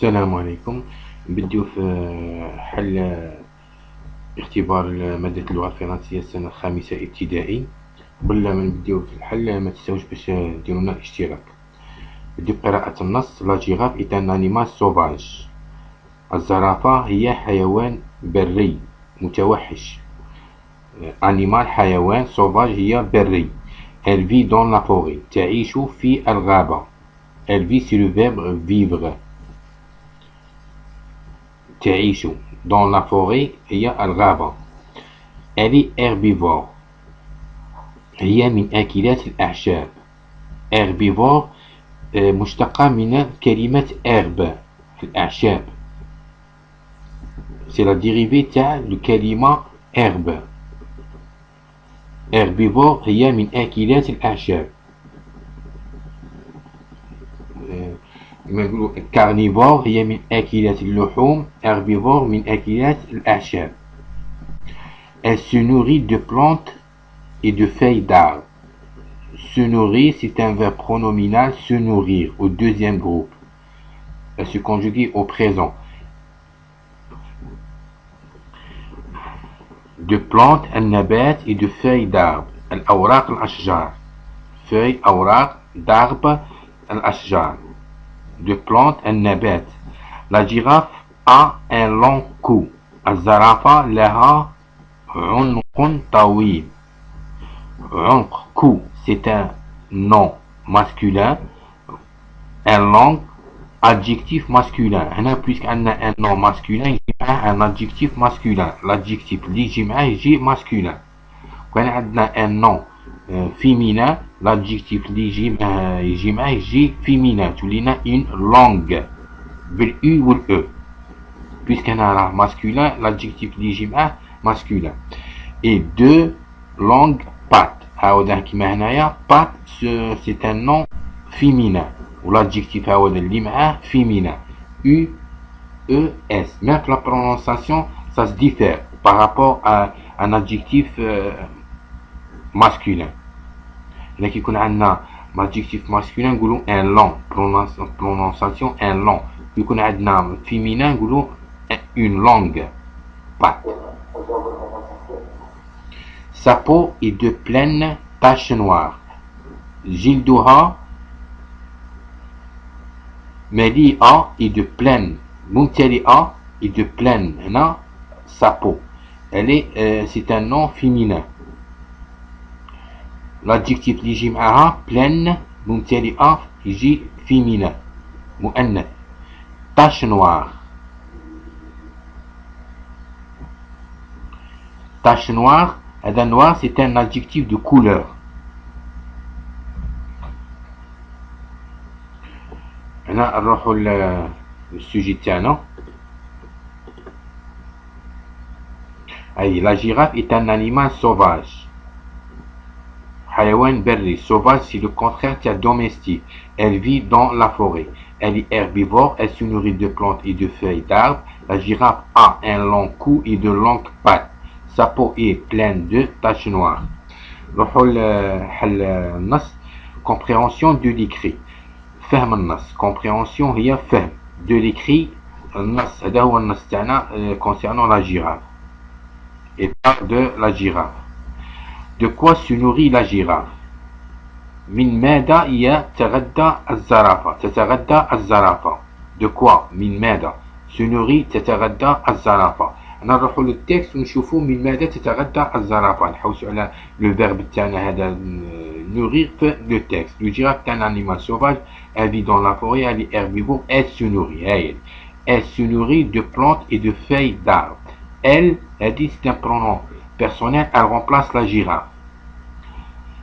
السلام عليكم. نبدأ في حل اختبار مادة اللغة الفرنسية السنة الخامسة ابتدائي. قبل ما نبدأ في الحل ما تنساوش باش ديروا لنا اشتراك. نبدأ بقراءة النص. لا جيراف est un animal sauvage. الزرافة هي حيوان بري متوحش. animal حيوان، sauvage هي بري. Elle vit dans la forêt. تعيش في الغابة. Elle vit c'est le verbe vivre. تعيش dans la forêt هي الغابة. Elle est herbivore. هي من آكلات الأعشاب. herbivore مشتقة من كلمة herbe الأعشاب. c'est la dérivée تاع الكلمة herbe. herbivore هي من آكلات الأعشاب. carnivore هي من آكلات اللحوم. herbivore من آكلات الأعشاب. Elle se nourrit de plantes et de feuilles d'arbres. Se nourrir, c'est un verbe pronominal, se nourrir, au deuxième groupe. Elle se conjugue au présent. De plantes, النبات et de feuilles d'arbres. الأوراق الأشجار. feuilles, أوراق, d'arbres, الأشجار. De plantes, النبات. La girafe a un long cou. الزرافة لها عنق طويل. عنق, cou, c'est un nom masculin. Un long, adjectif masculin. هنا puisque عندنا un nom masculin يجي معاه un adjectif masculin. l'adjectif اللي يجي معاه يجي masculin. كان عندنا un nom féminin, l'adjectif اللي يجي معاه يجي féminin. تولينا une langue بالU والE. puisque هنا راه masculin, l'adjectif اللي يجي معاه masculin. et deux langues pattes. هاودا كيما هنايا pattes c'est un nom féminin. l'adjectif هاودا اللي معاه féminin. U, E, S. Même la prononciation, ça se diffère par rapport à un adjectif masculin. là كي يكون عندنا adjectif masculin نقولوا un long, prononciation un long. يكون عندنا féminin نقولوا une langue patte. Sa peau est de pleines taches noires. جلدها مليئة et de pleine. ممتلئة et de pleine. هنا sa peau. Elle est, c'est un nom féminin. l'adjectif اللي يجي معاها pleine ممتلئة يجي féminin مؤنث. tache noire. tache noire. هذا noir c'est un adjectif de couleur. هنا نروحوا للسوجي تاعنا. la girafe est un animal sauvage. حيوان بري. sauvage c'est le contraire de domestique. Elle vit dans la forêt. Elle est herbivore. Elle se nourrit de plantes et de feuilles d'arbres. La girafe a un long cou et de longues pattes. Sa peau est pleine de taches noires. نروحوا لحل النص. compréhension de l'écrit. فهم النص. compréhension هي فهم de l'écrit. النص هذا هو النص تاعنا concernant la girafe. et parle de la girafe. de quoi se nourrit la girafe. من ماذا يتغذى الزرافة. تتغذى الزرافة. de quoi. من ماذا. se nourrit تتغذى الزرافة. نروحوا للتكست ونشوفوا من ماذا تتغذى الزرافة. نحوسوا على لو فيرب تاعنا هذا nourrir في لو تكست. لو جيراف تاع un animal sauvage. elle vit dans la forêt. elle est herbivore. elle se nourrit. elle se nourrit de plantes et de feuilles d'arbres. elle dit c'est un pronom personnel. elle remplace la girafe.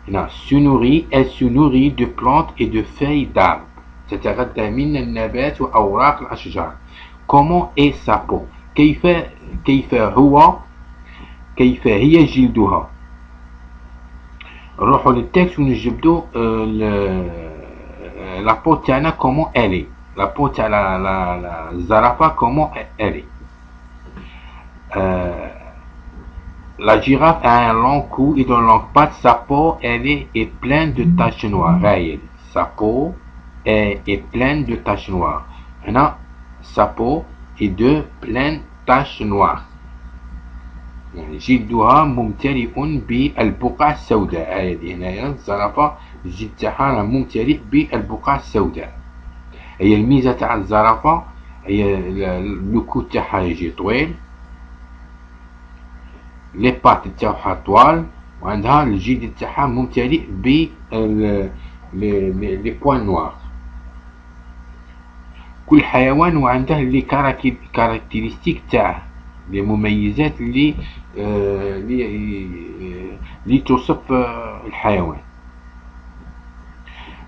هنا se nourrit. elle se nourrit de plantes et de feuilles d'arbres. تتغذى من النبات وأوراق الأشجار. comment est sa peau. كيف هي جلدها. نروحوا للتكست ونجبدوا la peau تاعنا comment elle est. la peau تاع الزرافة comment elle est. la girafe a un long cou et de longues pattes. sa peau elle est pleine de taches noires. sa peau est pleine de taches noires. هنا sa peau est de pleines taches noires. يعني جلدها ممتلئ بالبقع السوداء. هذه هنايا الزرافة الجلد تاعها ممتلئ بالبقع السوداء. هي الميزة تاع الزرافة هي لو كو تاعها يجي طويل، لي بات تاعها طوال، وعندها الجلد تاعها ممتلئ ب لي بوان نوار. كل حيوان وعنده لي كاركتيرستيك تاعه، لي مميزات اللي توصف الحيوان.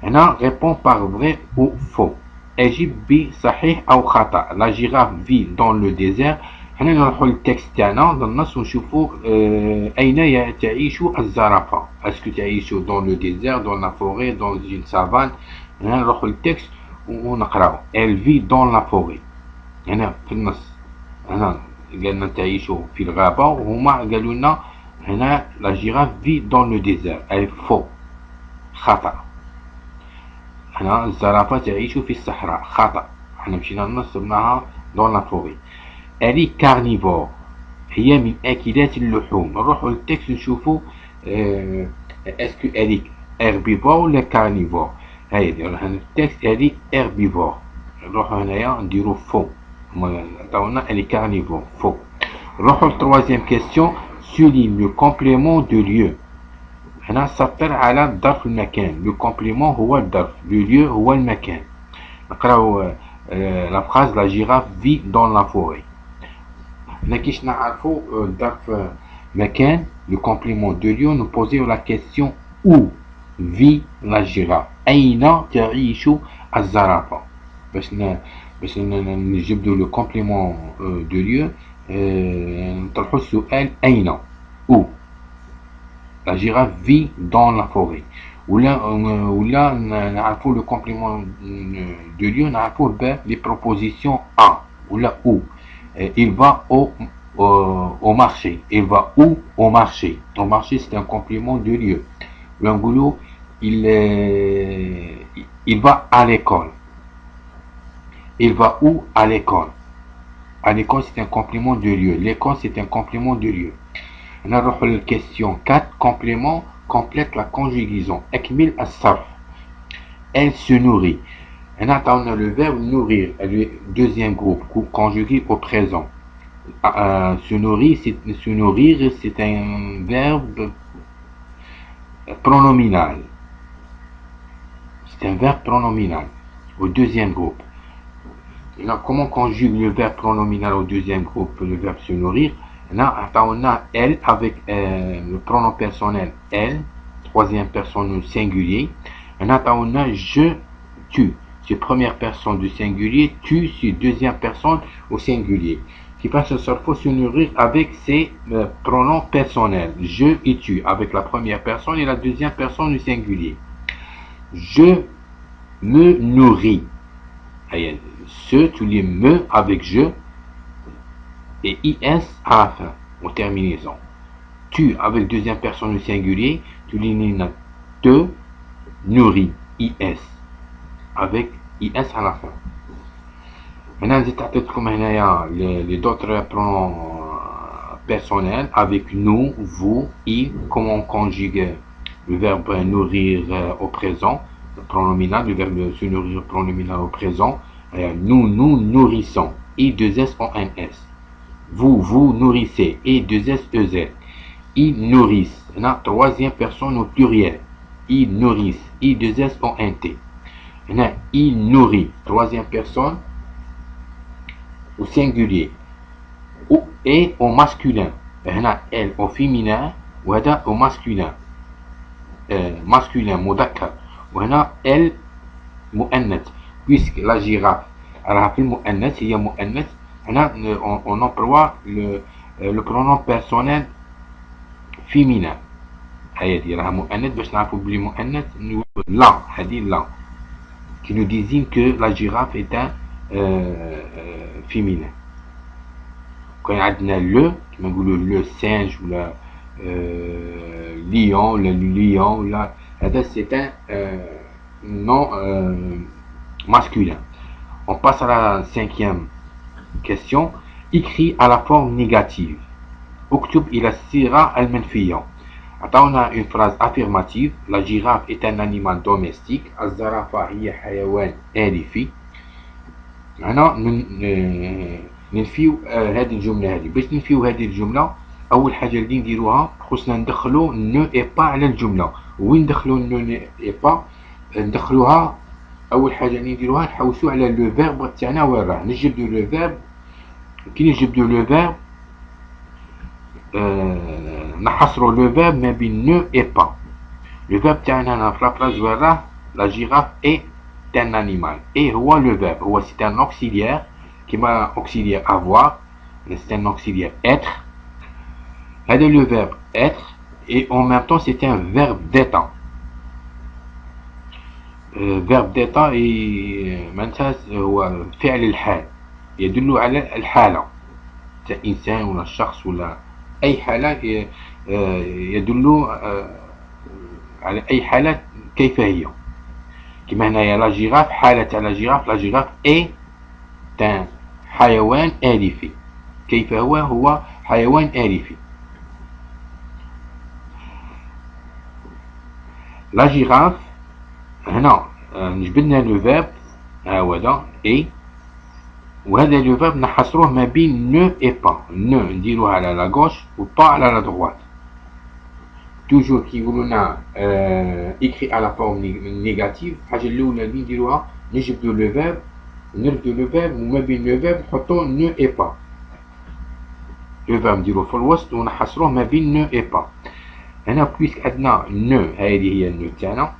هنا répond par vrai ou faux. أجيب بصحيح أو خطأ. لا جيراف في دون لو ديزير. هنا نروحو للتكست تاعنا للنص ونشوفو أين تعيش الزرافة. اسكو تعيش دون لو ديزير، دون لا فوري، دون une savane. هنا نروحو للتكست ونقراو. Elle vit dans la forêt. هنا في النص هنا قالنا تعيش في الغابة، وهما قالوا لنا هنا لا جيراف في دون لو ديزير. أي فو، خطأ. هنا الزرافة تعيش في الصحراء، خطأ. حنا مشينا نصبناها دون لا فوري. ألي كارنيفور، هي من آكلات اللحوم. نروحو للتكست نشوفو اسكو ألي هيربيفور ولا كارنيفور. هايدي رانا التكست ألي هيربيفور. نروحو هنايا نديرو فو، هما عطاونا ألي كارنيفور، فو. نروحو للتروازيام كيستيون. souligne le complément de lieu. هنا سطر على ظرف المكان. لو كومبليمون هو الظرف، لو ليو هو المكان. نقراو لا فراز لا جيراف في دون لا فوري. هنا كيش نعرفو ظرف مكان لو كومبليمون دو ليو، نبوزيو لا كيستيون او في لا جيراف، أين تعيش الزرافة. باش نجبدو لو كومبليمون دو ليو نطرحو السؤال أين، او. La girafe vit dans la forêt. ولا نعرفوا le complément de lieu، نعرفوه les prépositions à ولا où. Il va au marché. Il va où? Au marché. Au marché c'est un complément de lieu. نقولوا il va à l'école. Il va où? À l'école. À l'école c'est un complément de lieu. L'école c'est un complément de lieu. نروح للكيستيون 4. complément complète la conjugaison. أكمل الصرف. Elle se nourrit. هنا عطاونا le verbe nourrir, le deuxième groupe conjugué au présent. Se nourrir c'est un verbe pronominal. C'est un verbe pronominal au deuxième groupe. Là, comment conjugue le verbe pronominal au deuxième groupe, le verbe se nourrir? Là, on a elle avec le pronom personnel elle, troisième personne au singulier. Là, on a je, tu. C'est première personne du singulier, tu, c'est deuxième personne au singulier. Qui passe faut se nourrir avec ses pronoms personnels, je et tu, avec la première personne et la deuxième personne du singulier. Je me nourris. Ce, tu les me avec je. Et is à la fin, aux terminaisons. Tu avec deuxième personne au singulier, tu l'élimines te nourris, is, avec is à la fin. Maintenant, j'ai tapé comme les autres pronoms personnels avec nous, vous, il, comment on conjugue le verbe nourrir au présent, le pronominal, le verbe se nourrir pronominal au présent. Nous nourrissons, i 2 s en un s. Vous nourrissez, et 2 s e z. Ils nourrissent. La troisième personne au pluriel. Ils nourrissent, i 2 s en un t. Il nourrit, troisième personne au singulier. Et au masculin. Elle au féminin, ou au masculin. Masculin, مذكر. وهنا elle مؤنث. Puisque la girafe, elle a fait مؤنث, هي مؤنث. On emploie le pronom personnel féminin. هذه راها مؤنث باش نعرفوا بلي مؤنث لا، هذه لا qui nous désigne que la girafe est un féminin. كاين عندنا le كما نقولوا le singe ولا lion ولا lion ولا هذا c'est un nom masculin. On passe à la cinquième question. Écrit à la forme négative. اكتب إلى الصيغة المنفية. عطاونا une phrase affirmative. La girafe est un animal domestique. الزرافة هي حيوان آليفي. هنا ننفيو هذه الجملة هذه. باش ننفيو هذه الجملة أول حاجة اللي نديروها خصنا ندخلو نو إي با على الجملة. وين ندخلو نو إي با؟ ندخلوها أول حاجة اللي نديروها نحوسو على لو فيرب تاعنا وين راه. نجبدو لو فيرب. كي نجبدو لو فيرب نحصرو لو فيرب ما بين نو إي با. لو فيرب تاعنا هنا في لافراز وين راه لا جيراف إي un animal. Et هو le verbe. هو c'est un auxiliaire qui m'a auxiliaire avoir. C'est un auxiliaire être. هذا le verbe être. Et en même temps c'est un verbe d'état. verbe d'état معناتها هو فعل الحال يدل على الحالة تاع إنسان ولا شخص ولا أي حالة يدل على أي حالة كيف هي. كما هنايا لا جيراف حالة تاع لا جيراف اي تان حيوان آليفي. كيف هو حيوان آليفي. لا جيراف هنا جبدنا لو فيرب هذا اي وهذا لو فيرب نحصروه ما بين نو اي با. نو نديروها على لا غوش و با على لا دروات. توجور كيقولوا لنا écrit à la forme négative. الحاجة الأولى اللي نديروها نجبدو لو فيرب نرفدو لو فيرب وما بين لو فيرب نحطو نو اي با. لو فيرب نديروه في الوسط ونحصروه ما بين نو اي با. هنا بويسك عندنا نو هذه هي النو تاعنا.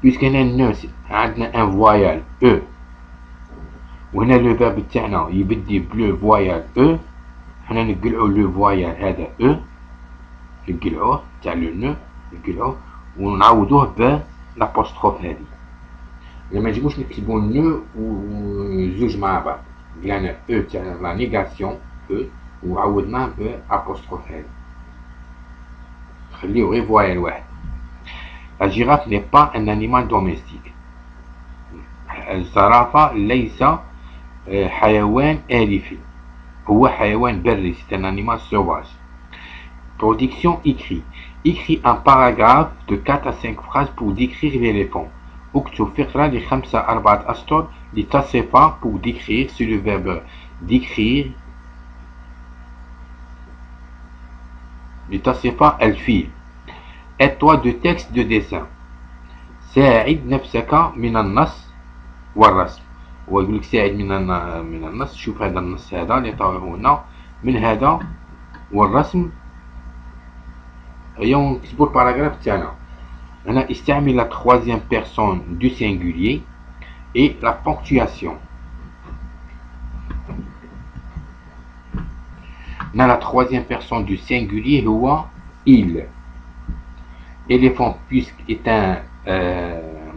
بويسك هنا نو عندنا ان فوايال او وهنا لو فيرب تاعنا يبدي بلو فوايال او. هنا نقلعو لو فوايال هذا او نقلعوه تاع لو نو نقلعوه ونعوضوه ب لابوستروف هذه. لما نجيبوش نكتبو نو وزوج مع بعض قلعنا او تاع لا نيغاسيون او وعوضناه ب ابوستروف هذه نخليو غير فوايال واحد. La girafe n'est pas un animal domestique. الزرافة ليس حيوان آليفي. هو حيوان بري. C'est un animal sauvage. Production écrit. Écrit un paragraphe de 4 à 5 phrases pour décrire l'éléphant. اكتب فقرة ل5 4 أسطر لتصفها pour décrire sur le verbe décrire لتصفها الفيل. Aide-toi de texte de dessin. ساعد نفسك من النص والرسم. ويقول لك ساعد من النص. شوف هذا النص هذا اللي طاوله هنا من هذا والرسم. هيا نكتبو الباراغراف تاعنا. هنا استعمل la troisième personne du singulier et la ponctuation. هنا la troisième personne du singulier هو il. Éléphant puisque est un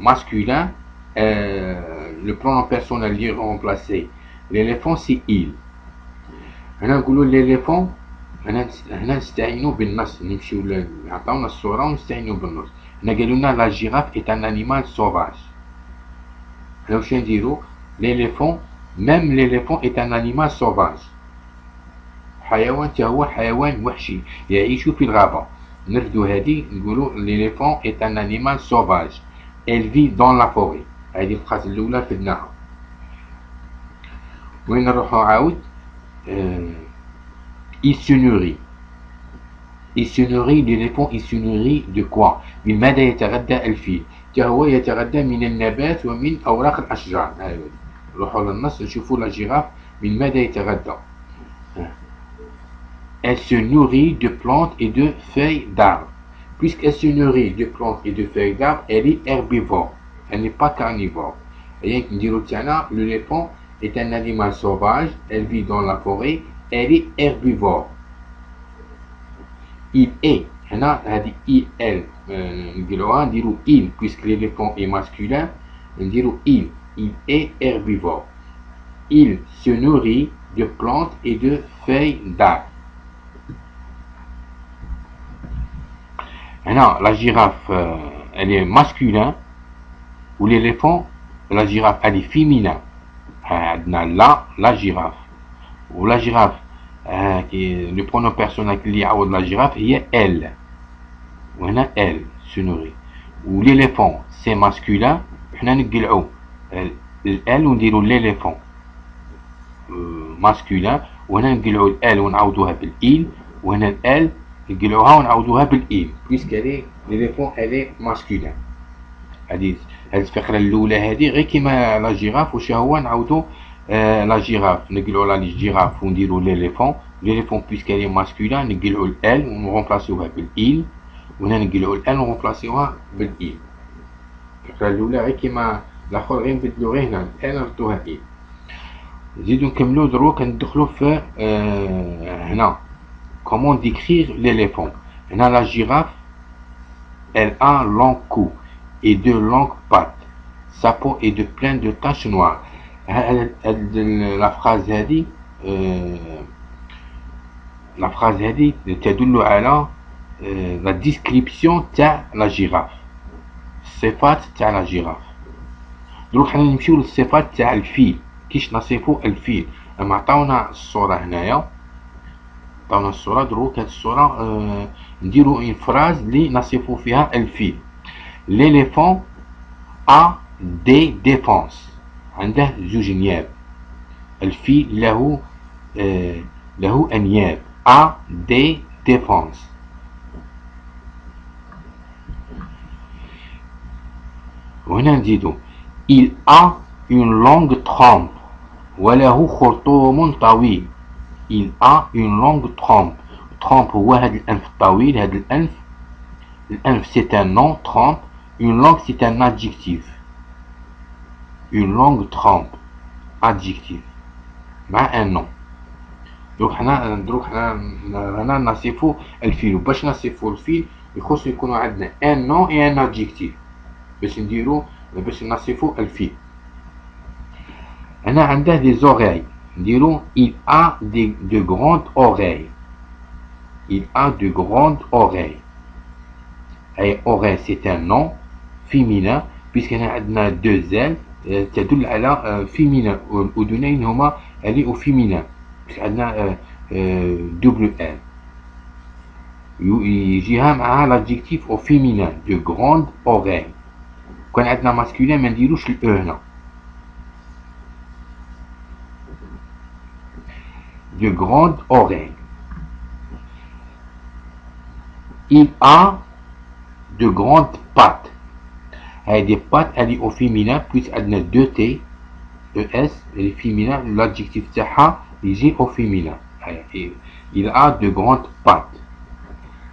masculin, le pronom personnel est remplacé. L'éléphant c'est il. هنا نقولوا l'éléphant. هنا نستعينوا بالنص. نمشيو عطاونا الصورة ونستعينوا بالنص. هنا قالوا لنا لا جيراف est un animal sauvage. هنا واش نديرو l'éléphant. même l'éléphant est un animal sauvage. حيوان هو حيوان وحشي يعيش في الغابة. نرفدو هذه نقولوا l'éléphant est un animal sauvage. elle vit dans la forêt. هذه الفراس الأولى رفدناها. وين نروحو عاود il se nourrit. Il se nourrit. l'éléphant il se nourrit de quoi؟ من ماذا يتغذى الفيل؟ هو يتغذى من النبات ومن أوراق الأشجار. نروحو للنص نشوفو لا جيراف من ماذا يتغذى. Elle se nourrit de plantes et de feuilles d'arbres. Puisqu'elle se nourrit de plantes et de feuilles d'arbres, elle est herbivore. Elle n'est pas carnivore. Et l'éléphant est un animal sauvage. Elle vit dans la forêt. Elle est herbivore. Il est. Il, elle. Il, puisque l'éléphant est masculin. Il est herbivore. Il se nourrit de plantes et de feuilles d'arbres. La girafe, elle est masculin, ou l'éléphant, la girafe elle est féminin. عندنا la girafe. ولا girafe le pronom personnel اللي يعوض la girafe هي elle. وهنا elle se nourrit. l'éléphant c'est masculin. حنا نقلعو ال ونديرو l'éléphant masculin. وهنا نقلعو ال ونعوضوها بالإل. وهنا ال نقلعوها ونعوضوها بالإل puisque l'éléphant elle est masculin. هذه الفقرة الأولى هذه غير كيما لا جيراف. واش هو نعاودو لا جيراف نقلعو لا جيراف ونديرو ليليفون. ليليفون بويسك لي ماسكولين نقلعو الال ونغومبلاسيوها بالإل. وهنا نقلعو الال ونغومبلاسيوها بالإل. الفقرة الأولى غير كيما الآخر غير نبدلو غير هنا الال نردوها إل. نزيدو نكملو دروك ندخلو في هنا كومون ديكريغ ليليفون. هنا لا جيراف elle a un long cou et de longues pattes. Sa peau est pleine de taches noires. La phrase هذه تدل على la description تاع la girafe. الصفات تاع la girafe. دروك حنا نمشيو للصفات تاع الفيل. كيش نصفو الفيل. لما عطاونا الصورة هنايا عطاونا الصورة. دروك هاد الصورة نديرو اون فراز اللي نصفو فيها الفيل. l'éléphant a des défenses. عنده زوج نياب. الفيل له أنياب. a des défenses. وهنا نزيدو il a une longue trompe وله خرطوم طويل. il a une longue trompe. trompe هو هاد الأنف الطويل. هاد الأنف c'est un nom. trompe. Une langue c'est un adjectif. Une longue trompe adjectif مع un nom. دروك حنا هنا نصفو الفيل. وباش نصفو الفيل يخص يكونوا عندنا un nom et un adjectif باش نصفو الفيل. هنا عنده des oreilles. نديرو il a de grandes oreilles. il a de grandes oreilles. أي oreille c'est un nom féminin puisque هنا عندنا deux ailes تدل على féminin. والأذنين هما اللي au féminin puisque عندنا double L يجيها معها l'adjectif au féminin de grande oreille. كان عندنا masculin ما نديروش الأو هنا. de grande oreille. il a de grandes pattes. هاي des pattes elle est au féminin puisque عندنا 2 T ES elle est féminin. l'adjectif تاعها يجي au féminin. il a de grandes pattes.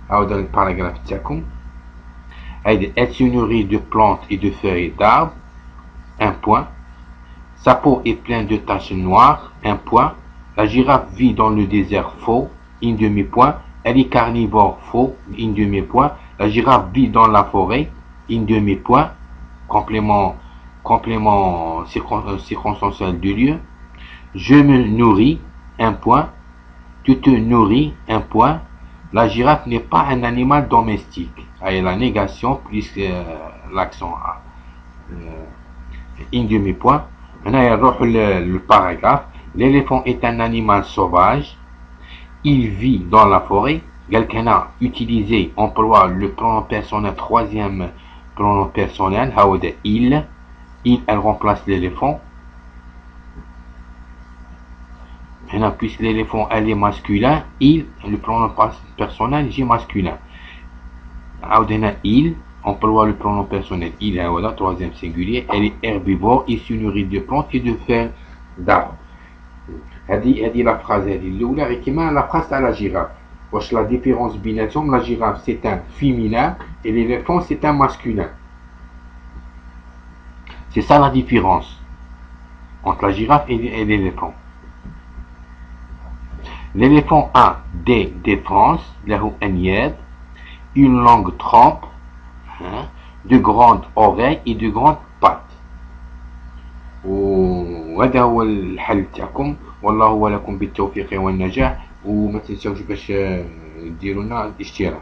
عاود الباراغراف تاعكم. elle se nourrit de plantes et de feuilles d'arbres. un point. sa peau est pleine de taches noires. un point. la girafe vit dans le désert. faux. une demi-point. elle est carnivore. faux. une demi-point. La girafe vit dans la forêt. une demi-point. Complément circonstanciel du lieu. Je me nourris. un point. Tu te nourris. un point. La girafe n'est pas un animal domestique. Et la négation plus l'accent A. une demi-point. Maintenant, il y a le paragraphe. L'éléphant est un animal sauvage. Il vit dans la forêt. Quelqu'un a utilisé, emploie le pronom personnel, troisième pronom personnel, il. Il, elle remplace l'éléphant. Maintenant, puisque l'éléphant, elle est masculin, il, le pronom personnel, j'ai masculin. Il, emploie le pronom personnel, il, voilà, troisième singulier, elle est herbivore, il se nourrit de plantes et de feuilles d'arbres. هذه la phrase هذه الأولى غير كيما la phrase تاع la girafe. واش la différence بيناتهم؟ la girafe c'est un féminin et l'éléphant c'est un masculin. C'est ça la différence entre la girafe et l'éléphant. L'éléphant a des défenses, له أنياب, une longue trompe, de grandes oreilles et de grandes pattes. وهذا هو الحل تاعكم. والله ولكم بالتوفيق والنجاح. وما تنساوش باش ديروا لنا الاشتراك.